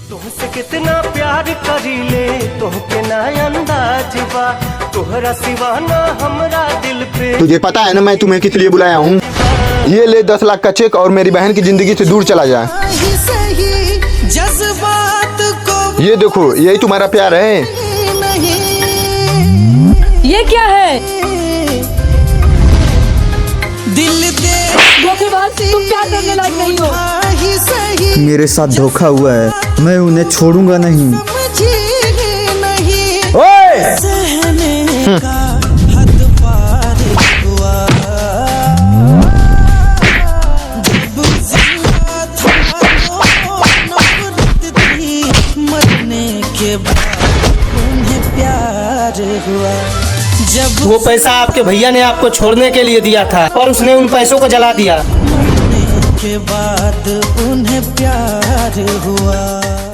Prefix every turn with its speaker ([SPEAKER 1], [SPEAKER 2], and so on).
[SPEAKER 1] तुमसे कितना प्यार करीले तोहके ना अंदाज बा, तोहरा सिवा ना हमरा दिल पे।
[SPEAKER 2] तुझे पता है ना मैं तुम्हें किस लिए बुलाया हूँ? ये ले 10 लाख का चेक और मेरी बहन की जिंदगी से दूर चला जा। ये देखो, यही तुम्हारा प्यार है।
[SPEAKER 3] ये क्या है? धोखेबाज, तुम प्यार करने लायक नहीं हो।
[SPEAKER 4] मेरे साथ धोखा हुआ है, मैं उन्हें छोड़ूंगा नहीं।
[SPEAKER 2] ओए!
[SPEAKER 5] वो पैसा आपके भैया ने आपको छोड़ने के लिए दिया था और उसने उन पैसों को जला दिया।
[SPEAKER 1] के बाद उन्हें प्यार हुआ।